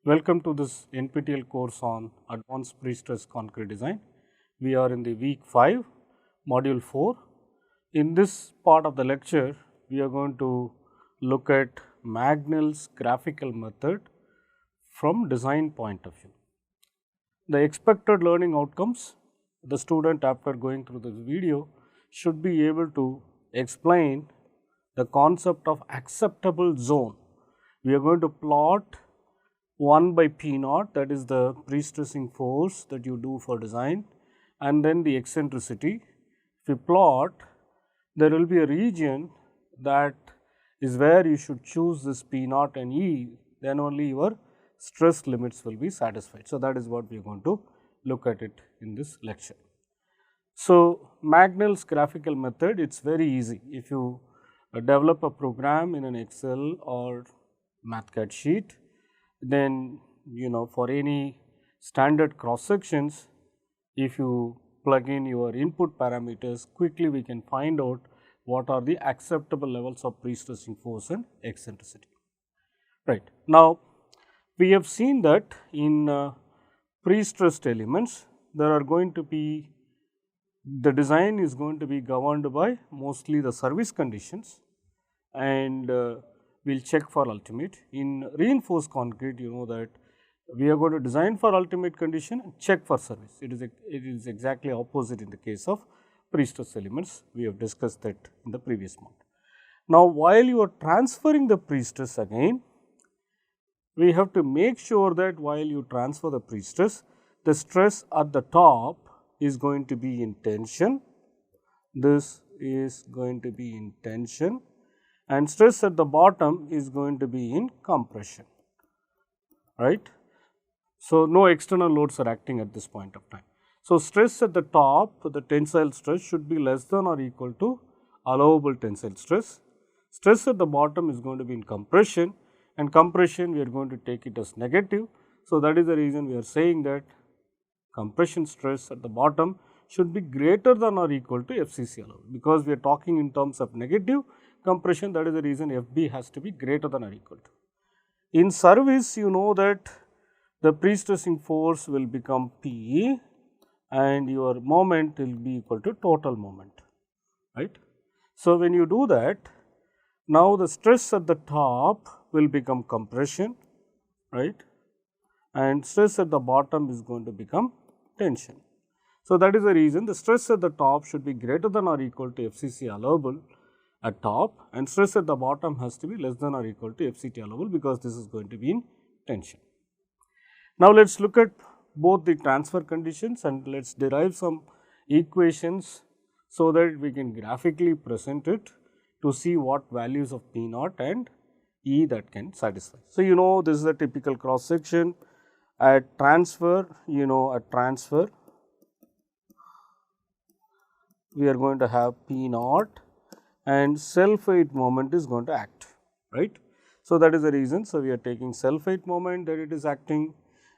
Welcome to this NPTEL course on Advanced Pre-Stress Concrete Design. We are in the week 5, module 4. In this part of the lecture, we are going to look at Magnel's graphical method from design point of view. The expected learning outcomes, the student after going through this video should be able to explain the concept of acceptable zone. We are going to plot 1 by P naught, that is the pre-stressing force that you do for design, and then the eccentricity. If you plot, there will be a region that is where you should choose this P naught and E, then only your stress limits will be satisfied. So, that is what we are going to look at it in this lecture. So, Magnel's graphical method, it is very easy. If you develop a program in an Excel or MathCAD sheet, then for any standard cross sections, if you plug in your input parameters, quickly we can find out what are the acceptable levels of pre-stressing force and eccentricity. Right. Now, we have seen that in pre-stressed elements, there are going to be, the design is going to be governed by mostly the service conditions, and we will check for ultimate. In reinforced concrete, you know that we are going to design for ultimate condition and check for service. It is exactly opposite in the case of pre-stress elements. We have discussed that in the previous month. Now, while you are transferring the pre-stress again, we have to make sure that while you transfer the pre-stress, the stress at the top is going to be in tension. This is going to be in tension, and stress at the bottom is going to be in compression, right. So, no external loads are acting at this point of time. So, stress at the top, the tensile stress should be less than or equal to allowable tensile stress. Stress at the bottom is going to be in compression, and compression we are going to take it as negative. So, that is the reason we are saying that compression stress at the bottom should be greater than or equal to FCC allowable, because we are talking in terms of negative compression. That is the reason FB has to be greater than or equal to. In service, you know that the pre-stressing force will become P and your moment will be equal to total moment, right. So, when you do that, now the stress at the top will become compression, right, and stress at the bottom is going to become tension. So, that is the reason the stress at the top should be greater than or equal to FCC allowable at top, and stress at the bottom has to be less than or equal to FCT allowable, because this is going to be in tension. Now, let us look at both the transfer conditions and let us derive some equations so that we can graphically present it to see what values of P naught and E that can satisfy. So, you know this is a typical cross section. At transfer, at transfer we are going to have P naught and self-weight moment is going to act, right. So, that is the reason. So, we are taking self-weight moment that it is acting,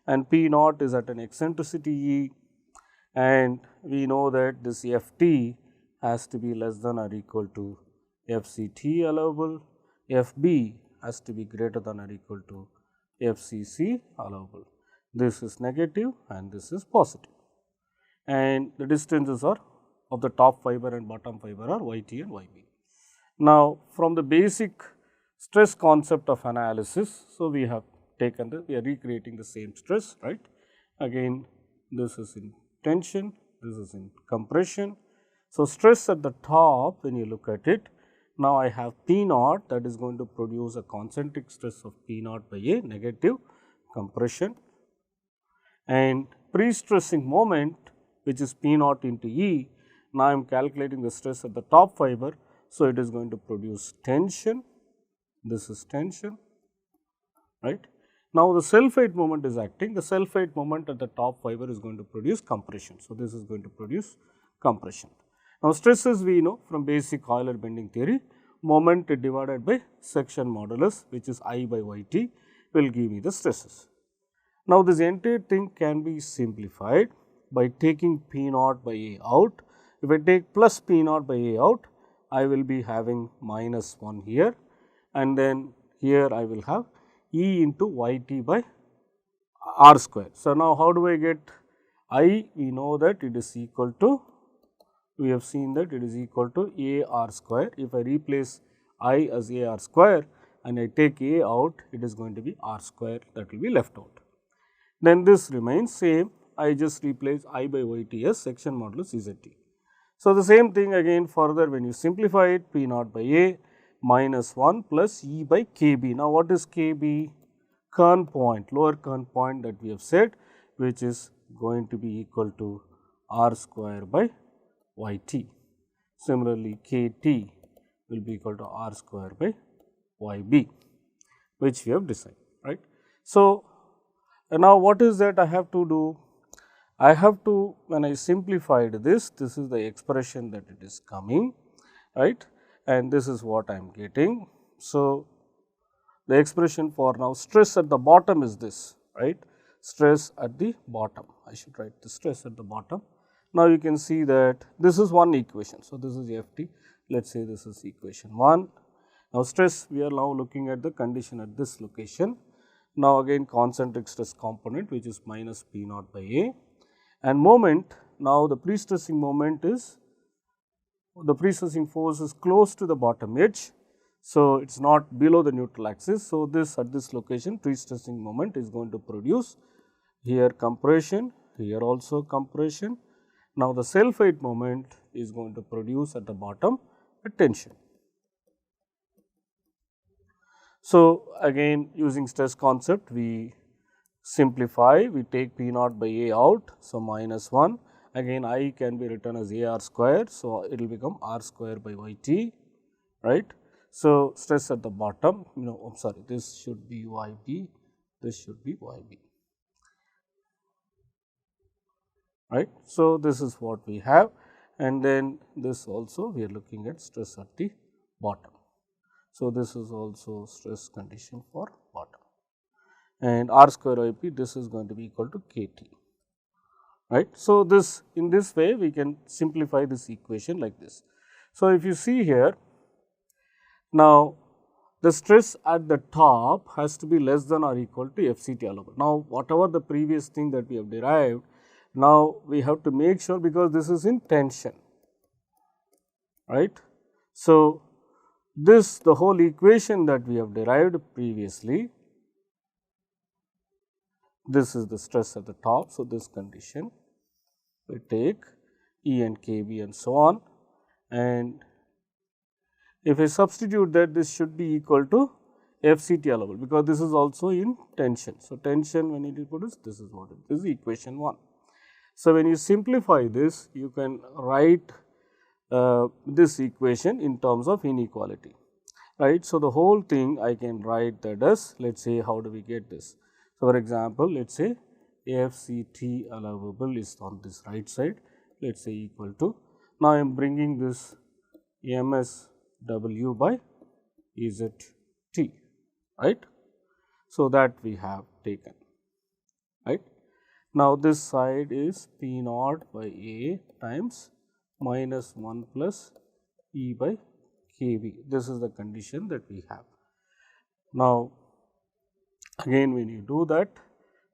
and P naught is at an eccentricity E, and we know that this Ft has to be less than or equal to FCT allowable, Fb has to be greater than or equal to FCC allowable. This is negative and this is positive, and the distances are of the top fiber and bottom fiber are Yt and Yb. Now, from the basic stress concept of analysis, so we have taken we are recreating the same stress, right. Again, this is in tension, this is in compression. So, stress at the top, when you look at it, now I have P naught that is going to produce a concentric stress of P naught by a negative compression, and pre-stressing moment, which is P naught into E. Now, I am calculating the stress at the top fiber. So, it is going to produce tension, this is tension, right. Now, the self-weight moment is acting, the self-weight moment at the top fiber is going to produce compression. So, this is going to produce compression. Now, stresses we know from basic Euler bending theory, moment divided by section modulus, which is I by Yt, will give me the stresses. Now, this entire thing can be simplified by taking P naught by A out. If I take plus P naught by A out, I will be having minus 1 here, and then here I will have E into Yt by r square. So, now how do I get I? We know that it is equal to, we have seen that it is equal to a r square. If I replace I as a r square and I take a out, it is going to be r square that will be left out. Then this remains same, I just replace I by y t as section modulus z t. So, the same thing again further when you simplify it, P naught by A minus 1 plus E by K B. Now, what is K B? Kern point, lower Kern point that we have said, which is going to be equal to r square by y t. Similarly, K t will be equal to r square by y b, which we have decided, right. So, now what is that I have to do? I have to, when I simplified this is the expression that it is coming, right, and this is what I am getting. So, the expression for now stress at the bottom is this, right, stress at the bottom. I should write the stress at the bottom. Now, you can see that this is one equation. So, this is F t, let us say this is equation 1. Now, stress, we are now looking at the condition at this location. Now, again concentric stress component, which is minus P naught by A, and moment, now the pre-stressing moment is, the pre-stressing force is close to the bottom edge. So, it is not below the neutral axis. So, this at this location pre-stressing moment is going to produce here compression, here also compression. Now, the self-weight moment is going to produce at the bottom a tension. So, again using stress concept, we simplify, we take P naught by A out. So, minus 1, again I can be written as A r square. So, it will become r square by y t, right. So, stress at the bottom, I am sorry, this should be y b, this should be y b, right. So, this is what we have, and then this also we are looking at stress at the bottom. So, this is also stress condition for bottom, and r square y p, this is going to be equal to k t, right. So, this in this way we can simplify this equation like this. So, if you see here, now the stress at the top has to be less than or equal to F C T allowable. Now, whatever the previous thing that we have derived, now we have to make sure, because this is in tension, right. So, this the whole equation that we have derived previously, this is the stress at the top. So, this condition we take E and K B and so on, and if I substitute that, this should be equal to F C T allowable, because this is also in tension. So, tension when it is produced, this is what it is, this is equation 1. So, when you simplify this, you can write this equation in terms of inequality, right. So, the whole thing I can write that as, let us say how do we get this. So, for example, let us say F C T allowable is on this right side, let us say equal to, now I am bringing this M S W by Z T, right. So, that we have taken, right. Now, this side is P naught by A times minus 1 plus E by K B. This is the condition that we have. Now, again when you do that,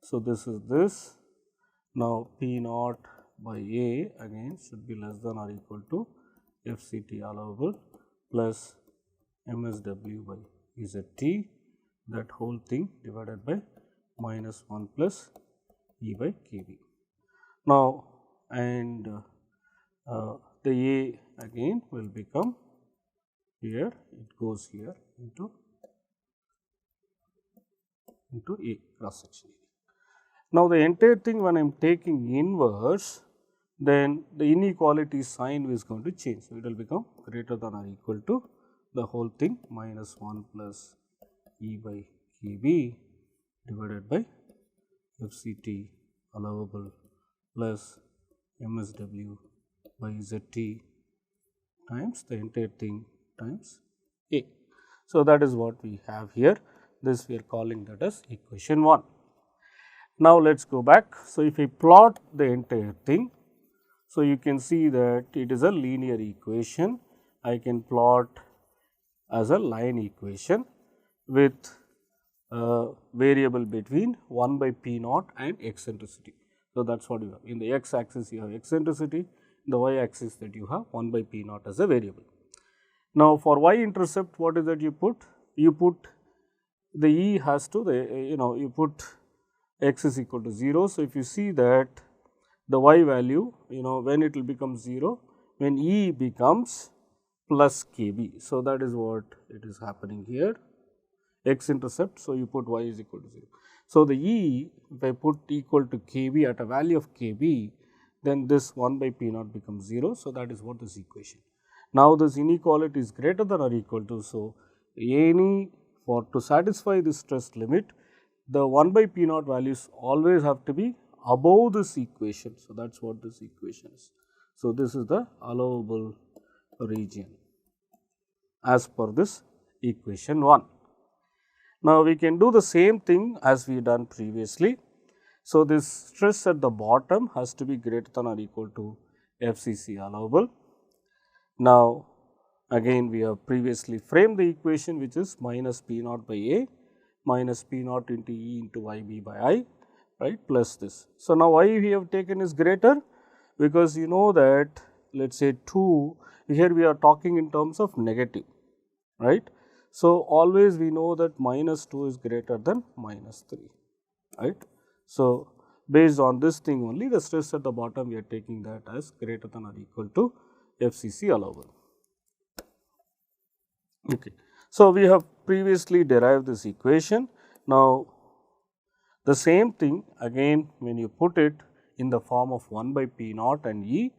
so this is this. Now, P naught by A again should be less than or equal to F C T allowable plus M S W by Z T, that whole thing divided by minus 1 plus E by K B. Now, and the A again will become here, it goes here into A cross section area. Now, the entire thing when I am taking inverse, then the inequality sign is going to change. So, it will become greater than or equal to the whole thing minus 1 plus E by K B divided by F C T allowable plus M S W by Z T times the entire thing times A. So, that is what we have here, this we are calling that as equation 1. Now, let us go back. So, if I plot the entire thing, so you can see that it is a linear equation. I can plot as a line equation with variable between 1 by P naught and eccentricity. So, that is what you have. In the x axis you have eccentricity, in the y axis that you have 1 by P naught as a variable. Now, for y intercept, what is that you put? You put the E has to you put x is equal to 0. So, if you see that the y value when it will become 0, when E becomes plus kb. So, that is what it is happening here, x intercept. So, you put y is equal to 0. So, the E, if I put equal to kb at a value of kb, then this 1 by P naught becomes 0. So, that is what this equation. Now, this inequality is greater than or equal to. So, to satisfy this stress limit, the 1 by P naught values always have to be above this equation. So, that is what this equation is. So, this is the allowable region as per this equation 1. Now, we can do the same thing as we done previously. So, this stress at the bottom has to be greater than or equal to FCC allowable. Now, again we have previously framed the equation, which is minus P naught by A minus P naught into E into YB by I, right, plus this. So, now why we have taken is greater, because you know that let us say 2, here we are talking in terms of negative, right. So, always we know that minus 2 is greater than minus 3, right. So, based on this thing only, the stress at the bottom we are taking that as greater than or equal to FCC allowable. Okay. So, we have previously derived this equation. Now, the same thing again when you put it in the form of 1 by P naught and E,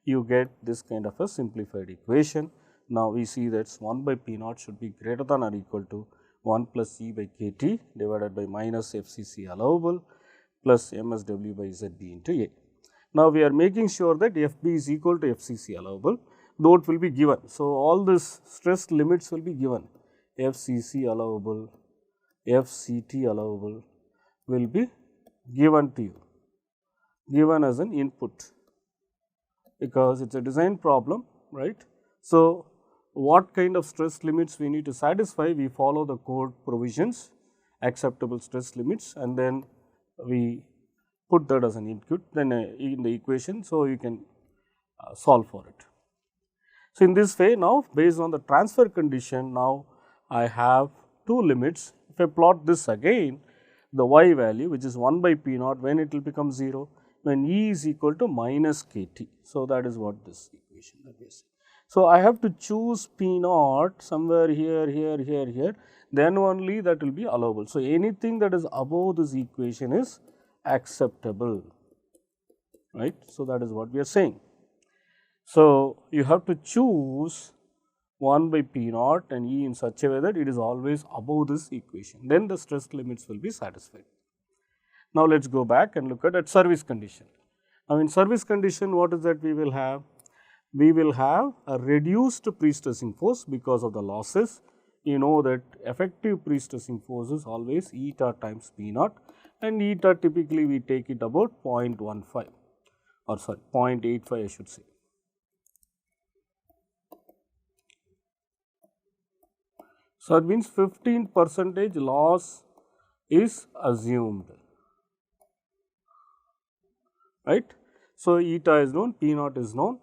you get this kind of a simplified equation. Now, we see that 1 by P naught should be greater than or equal to 1 plus E by KT divided by minus FCC allowable plus MSW by ZB into A. Now, we are making sure that FB is equal to FCC allowable, though it will be given. So, all this stress limits will be given, FCC allowable, FCT allowable will be given to you, given as an input, because it is a design problem, right. So, what kind of stress limits we need to satisfy? We follow the code provisions, acceptable stress limits, and then we put that as an input then in the equation. So, you can solve for it. So, in this way, now based on the transfer condition, now I have two limits. If I plot this again, the y value, which is 1 by P naught, when it will become 0, when E is equal to minus KT. So, that is what this equation that we say. So, I have to choose P naught somewhere here, here, then only that will be allowable. So, anything that is above this equation is acceptable, right. So, that is what we are saying. So, you have to choose 1 by P naught and E in such a way that it is always above this equation, then the stress limits will be satisfied. Now, let us go back and look at service condition. Now, in service condition, what is that we will have? We will have a reduced pre-stressing force because of the losses. You know that effective pre-stressing force is always eta times P naught, and eta typically we take it about 0.15 or sorry 0.85 I should say. So, it means 15% loss is assumed, right. So, eta is known, P naught is known.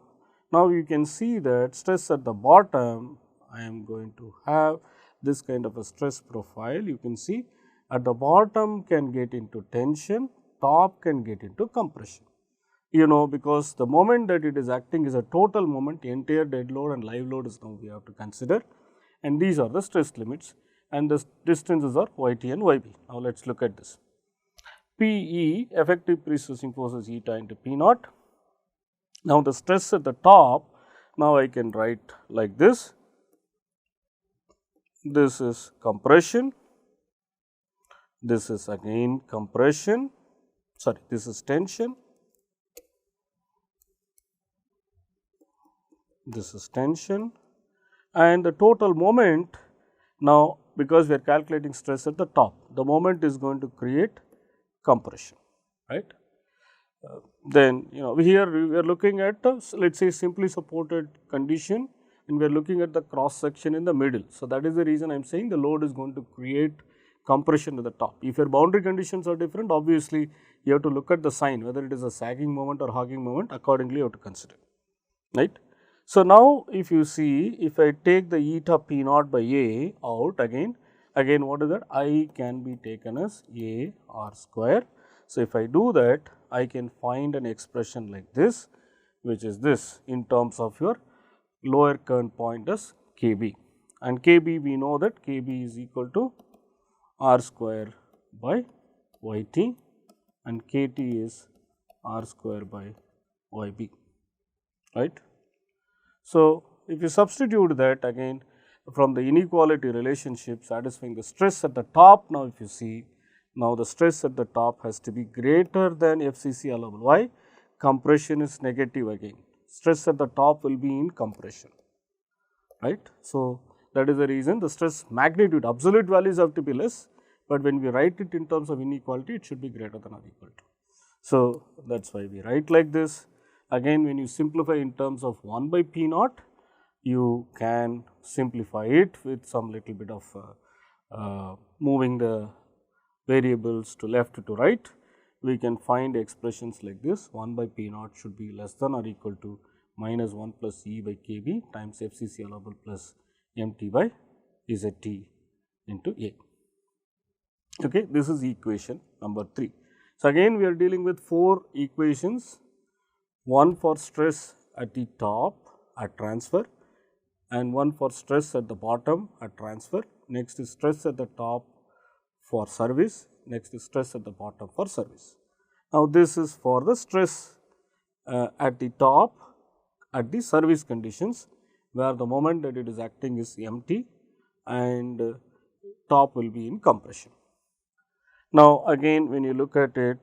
Now, you can see that stress at the bottom, I am going to have this kind of a stress profile. You can see at the bottom can get into tension, top can get into compression. You know, because the moment that it is acting is a total moment, entire dead load and live load is now we have to consider, and these are the stress limits, and the distances are YT and YB. Now, let us look at this. PE, effective pre-stressing force is eta into P naught. Now, the stress at the top, now I can write like this. This is compression, this is again compression, sorry, this is tension, this is tension, and the total moment. Now, because we are calculating stress at the top, the moment is going to create compression, right. Then here we are looking at let us say simply supported condition, and we are looking at the cross section in the middle. So, that is the reason I am saying the load is going to create compression at the top. If your boundary conditions are different, obviously you have to look at the sign, whether it is a sagging moment or hogging moment, accordingly you have to consider, right. So, now if you see, if I take the eta P naught by A out again what is that? I can be taken as A R square. So, if I do that, I can find an expression like this, which is this in terms of your lower current point as Kb, and Kb we know that Kb is equal to R square by Yt, and Kt is R square by Yb, right. So, if you substitute that again from the inequality relationship satisfying the stress at the top, now if you see, now the stress at the top has to be greater than FCC allowable. Why? Compression is negative again, stress at the top will be in compression, right. So, that is the reason the stress magnitude, absolute values have to be less, but when we write it in terms of inequality, it should be greater than or equal to. So, that is why we write like this. Again, when you simplify in terms of 1 by P naught, you can simplify it with some little bit of moving the variables to left to right. We can find expressions like this: 1 by P naught should be less than or equal to minus 1 plus E by Kb times FCC allowable plus Mt by Zt into A. Okay, this is equation number 3. So, again we are dealing with 4 equations, one for stress at the top at transfer and one for stress at the bottom at transfer. Next is stress at the top for service, next is stress at the bottom for service. Now, this is for the stress at the top at the service conditions, where the moment that it is acting is empty and top will be in compression. Now, again when you look at it,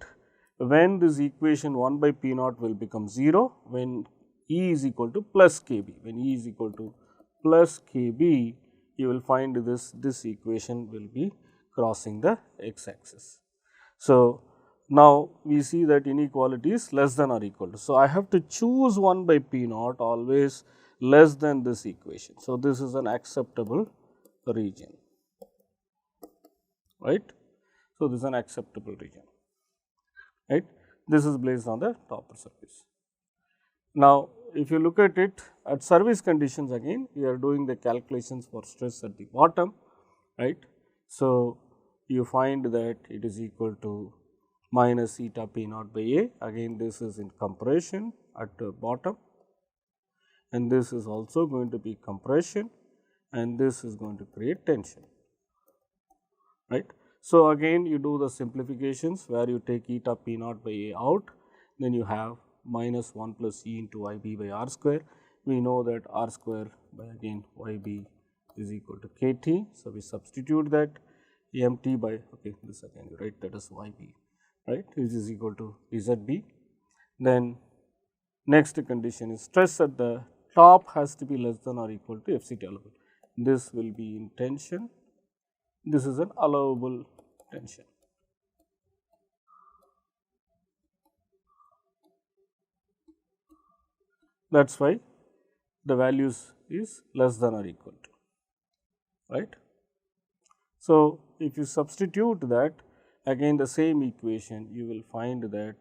when this equation 1 by P naught will become 0, when E is equal to plus Kb, when E is equal to plus Kb, you will find this equation will be crossing the x axis. So, now we see that inequality is less than or equal to. So, I have to choose 1 by P naught always less than this equation. So, this is an acceptable region, right. So, this is an acceptable region, right. This is based on the topper surface. Now, if you look at it at service conditions, again we are doing the calculations for stress at the bottom, right. So, you find that it is equal to minus eta P naught by A, again this is in compression at the bottom, and this is also going to be compression, and this is going to create tension, right. So, again you do the simplifications where you take eta P naught by A out, then you have minus 1 plus E into Yb by R square. We know that R square by again Yb is equal to Kt. So, we substitute that Mt by, okay, this again you write that as Yb, right, which is equal to Zb. Then next condition is stress at the top has to be less than or equal to FCT allowable. This will be in tension. This is an allowable tension. That is why the values is less than or equal to, right. So, if you substitute that again the same equation, you will find that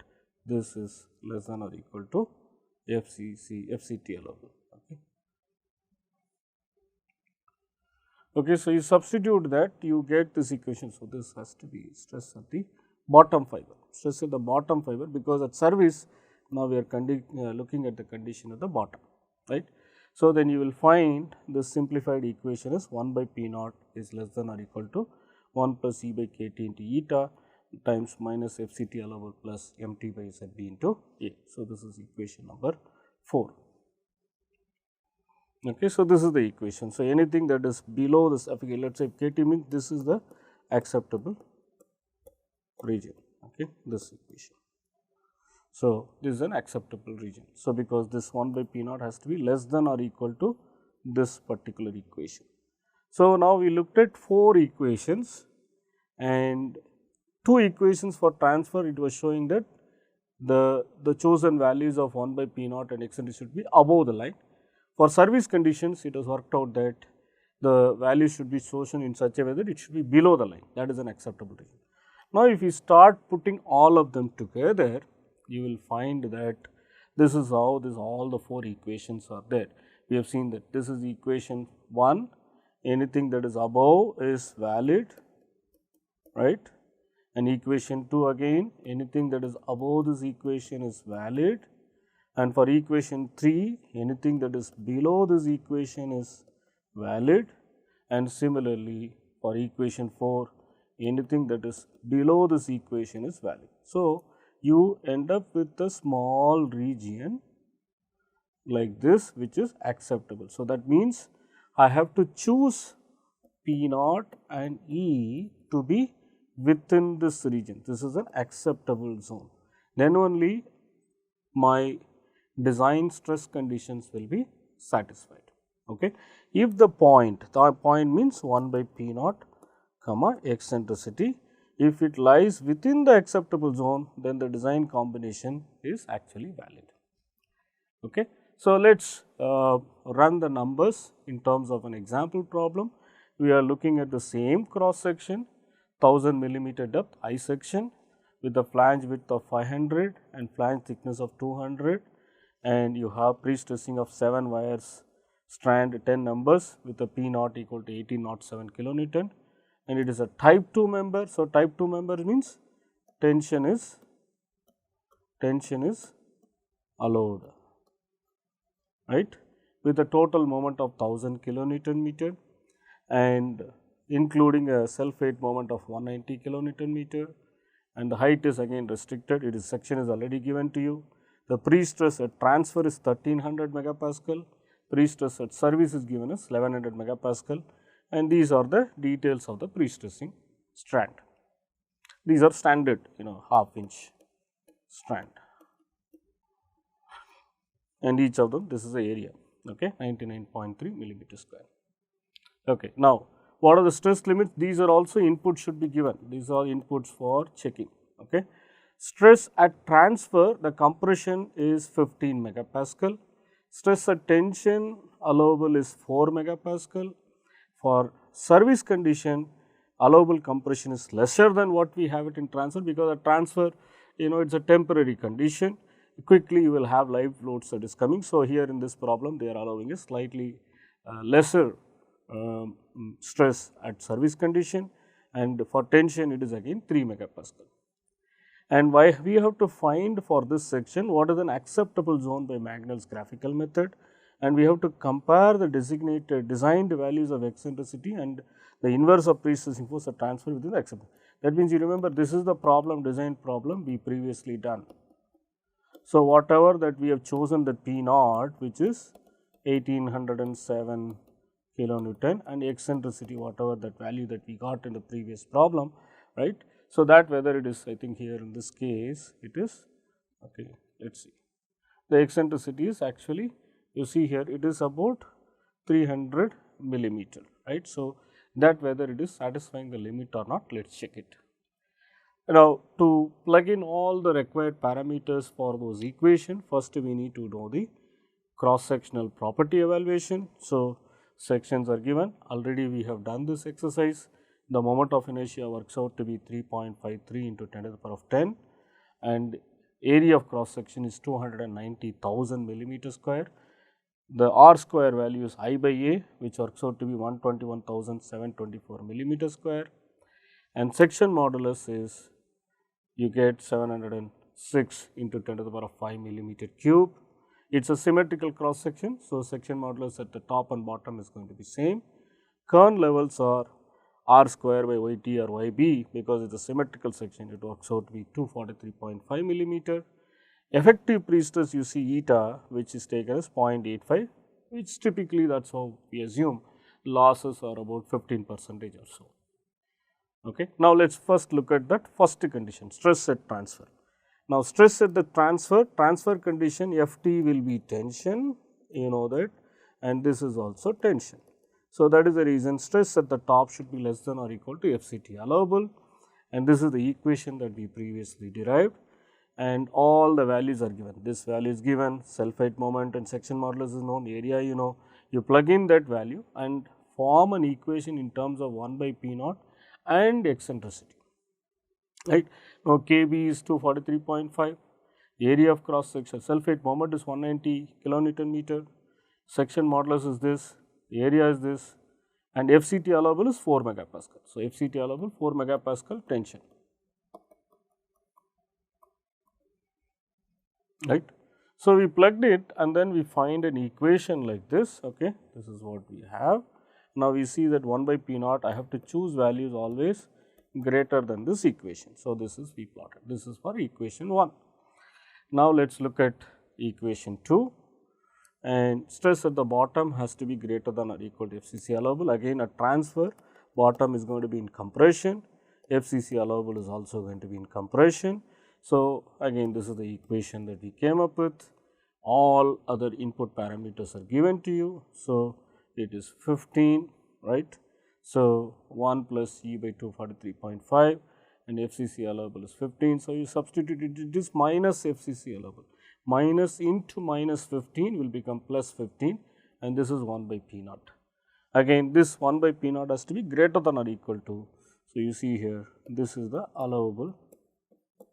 this is less than or equal to FCT allowable. Okay, so you substitute that, you get this equation. So, this has to be stress at the bottom fiber, stress at the bottom fiber, because at service now we are looking at the condition at the bottom, right. So, then you will find the simplified equation is 1 by P naught is less than or equal to 1 plus E by Kt into eta times minus FCT allowable plus Mt by Zb into A. So, this is equation number 4. Okay, so, this is the equation. So, anything that is below this, okay, let us say Kt means this is the acceptable region, okay, this equation. So, this is an acceptable region. So, because this 1 by P naught has to be less than or equal to this particular equation. So, now we looked at 4 equations and 2 equations for transfer. It was showing that the chosen values of 1 by P naught and eccentricity should be above the line. For service conditions, it was worked out that the value should be chosen in such a way that it should be below the line, that is an acceptable region. Now, if you start putting all of them together, you will find that this is how all the 4 equations are there. We have seen that this is equation 1, anything that is above is valid, right, and equation 2 again, anything that is above this equation is valid, and for equation 3, anything that is below this equation is valid, and similarly for equation 4, anything that is below this equation is valid. So, you end up with a small region like this which is acceptable. So, that means I have to choose P naught and E to be within this region. This is an acceptable zone. Then only my design stress conditions will be satisfied. Okay. If the point means 1 by P naught comma eccentricity, if it lies within the acceptable zone, then the design combination is actually valid. Okay. So, let us run the numbers in terms of an example problem. We are looking at the same cross section, 1000 millimeter depth I section with a flange width of 500 and flange thickness of 200, and you have pre-stressing of 7 wires, strand 10 numbers with a P naught equal to 1807 kilonewton, and it is a type 2 member. So, type 2 member means tension is allowed, right, with a total moment of 1000 kilonewton meter and including a self-weight moment of 190 kilonewton meter, and the height is again restricted, it is section is already given to you. The pre-stress at transfer is 1300 megapascal, pre-stress at service is given as 1100 megapascal, and these are the details of the pre-stressing strand. These are standard half inch strand, and each of them this is the area, okay, 99.3 millimeter square. Okay. Now, what are the stress limits? These are also inputs should be given, these are inputs for checking. Okay. Stress at transfer, the compression is 15 megapascal, stress at tension allowable is 4 megapascal. For service condition, allowable compression is lesser than what we have it in transfer, because at transfer it is a temporary condition, quickly you will have live loads that is coming. So, here in this problem they are allowing a slightly lesser stress at service condition, and for tension it is again 3 megapascal. And why we have to find for this section what is an acceptable zone by Magnel's graphical method, and we have to compare the designated designed values of eccentricity and the inverse of pre-stressing force at transfer within the acceptable. That means, you remember this is the problem, design problem we previously done. So, whatever that we have chosen the P naught, which is 1807 kilonewton, and eccentricity whatever that value that we got in the previous problem, right. So, that whether it is, I think here in this case it is, okay, let us see, the eccentricity is actually, you see here it is about 300 millimeter, right. So, that whether it is satisfying the limit or not, let us check it. Now, to plug in all the required parameters for those equation, first we need to know the cross sectional property evaluation. So, sections are given, already we have done this exercise. The moment of inertia works out to be 3.53 into 10 to the power of 10, and area of cross section is 290,000 millimeter square. The R square value is I by A, which works out to be 121,724 millimeter square, and section modulus is you get 706 into 10 to the power of 5 millimeter cube. It is a symmetrical cross section. So, section modulus at the top and bottom is going to be same. Kern levels are R square by Yt or Yb, because it is a symmetrical section, it works out to be 243.5 millimeter. Effective pre-stress you see eta, which is taken as 0.85, which typically that is how we assume losses are about 15% or so. Okay. Now, let us first look at that first condition, stress at transfer. Now, stress at the transfer condition, Ft will be tension, you know that, and this is also tension. So, that is the reason stress at the top should be less than or equal to Fct allowable, and this is the equation that we previously derived, and all the values are given. This value is given, self-weight moment and section modulus is known, area you know, you plug in that value, and form an equation in terms of 1 by P naught and eccentricity, right. Now, Kb is 243.5, area of cross section, sulphate moment is 190 kilonewton meter, section modulus is this, area is this, and FCT allowable is 4 megapascal. So, FCT allowable 4 megapascal tension, right. So, we plugged it and then we find an equation like this, okay. This is what we have. Now, we see that 1 by P naught, I have to choose values always greater than this equation. So, this is we plotted, this is for equation 1. Now, let us look at equation 2, and stress at the bottom has to be greater than or equal to FCC allowable. Again, a transfer, bottom is going to be in compression, FCC allowable is also going to be in compression. So, again this is the equation that we came up with, all other input parameters are given to you. So, it is 15, right. So, 1 plus E by 243.5 and FCC allowable is 15. So, you substitute it is minus FCC allowable, minus into minus 15 will become plus 15, and this is 1 by P naught. Again this 1 by P naught has to be greater than or equal to. So, you see here this is the allowable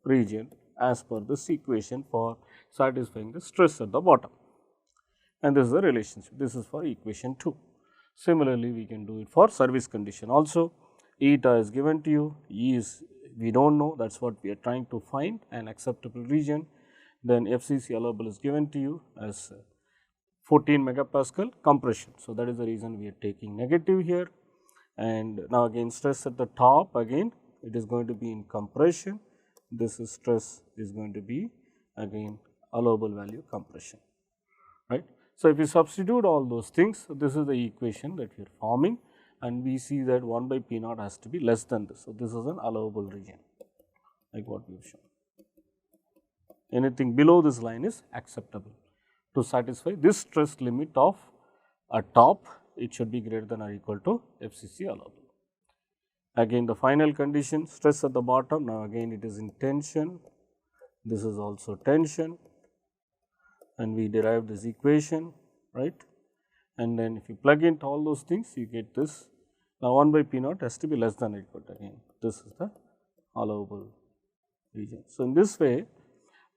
region as per this equation for satisfying the stress at the bottom, and this is the relationship. This is for equation 2. Similarly, we can do it for service condition also. Eta is given to you, E is we do not know, that is what we are trying to find an acceptable region. Then FCC allowable is given to you as 14 megapascal compression. So, that is the reason we are taking negative here. And now again stress at the top, again it is going to be in compression, this is stress is going to be again allowable value compression, right. So, if you substitute all those things, this is the equation that we are forming, and we see that 1 by P naught has to be less than this. So, this is an allowable region like what we have shown. Anything below this line is acceptable. To satisfy this stress limit of a top, it should be greater than or equal to FCC allowable. Again the final condition, stress at the bottom, now again it is in tension, this is also tension, and we derive this equation, right. And then if you plug in all those things, you get this. Now, 1 by P naught has to be less than or equal to, again this is the allowable region. So, in this way,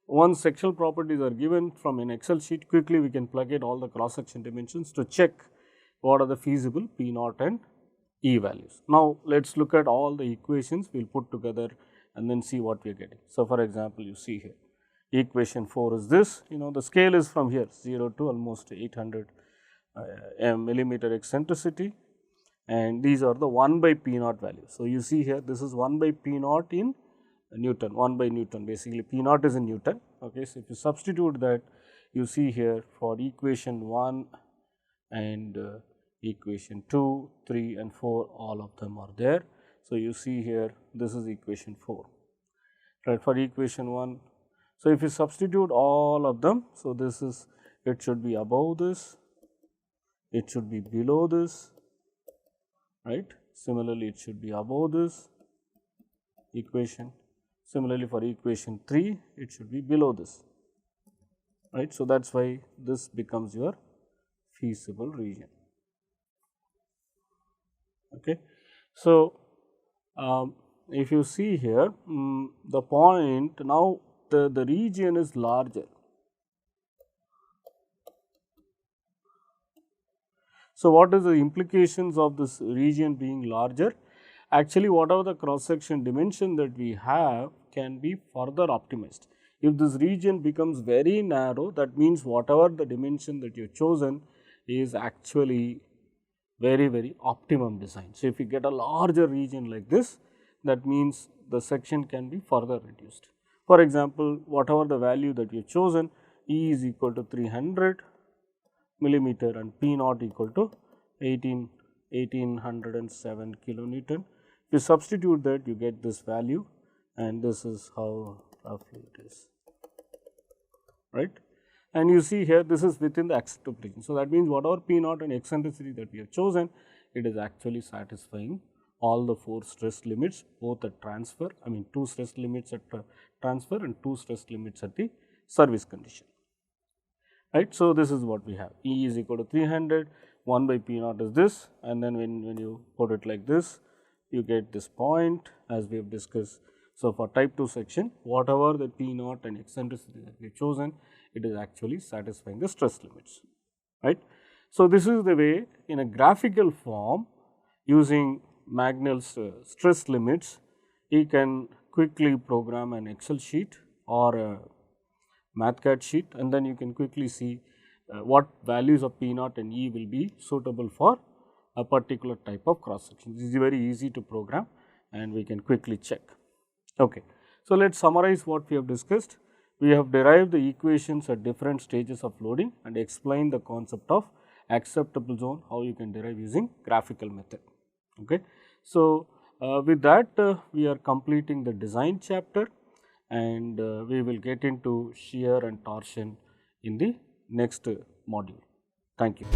once sectional properties are given from an Excel sheet, quickly we can plug in all the cross section dimensions to check what are the feasible P naught and E values. Now, let us look at all the equations we will put together and then see what we are getting. So, for example, you see here equation 4 is this, the scale is from here 0 to almost 800 millimeter eccentricity, and these are the 1 by P naught values. So, you see here this is 1 by P naught in Newton, 1 by Newton, basically P naught is in Newton. Okay. So, if you substitute that, you see here for equation 1 and equation 2, 3 and 4, all of them are there. So, you see here this is equation 4, right, for equation 1. So, if you substitute all of them, so this is, it should be above this, it should be below this, right. Similarly, it should be above this equation. Similarly, for equation 3, it should be below this, right. So, that is why this becomes your feasible region. Okay. So, if you see here, the point now the region is larger. So, what is the implications of this region being larger? Actually, whatever the cross section dimension that we have can be further optimized. If this region becomes very narrow, that means whatever the dimension that you have chosen is actually very optimum design. So, if you get a larger region like this, that means the section can be further reduced. For example, whatever the value that you have chosen, E is equal to 300 millimeter and P naught equal to 1807 kilonewton. If you substitute that, you get this value, and this is how roughly it is, right. And you see here this is within the acceptable region. So, that means whatever P naught and eccentricity that we have chosen, it is actually satisfying all the 4 stress limits, both at transfer, 2 stress limits at transfer and 2 stress limits at the service condition, right. So, this is what we have, E is equal to 300, 1 by P naught is this, and then when you put it like this, you get this point as we have discussed. So, for type 2 section, whatever the P naught and eccentricity that we have chosen, it is actually satisfying the stress limits, right. So, this is the way in a graphical form using Magnel's stress limits, you can quickly program an Excel sheet or a MathCAD sheet, and then you can quickly see what values of P naught and E will be suitable for a particular type of cross section. This is very easy to program and we can quickly check. Okay. So, let us summarize what we have discussed. We have derived the equations at different stages of loading and explained the concept of acceptable zone, how you can derive using graphical method. Okay. So, with that we are completing the design chapter, and we will get into shear and torsion in the next module. Thank you.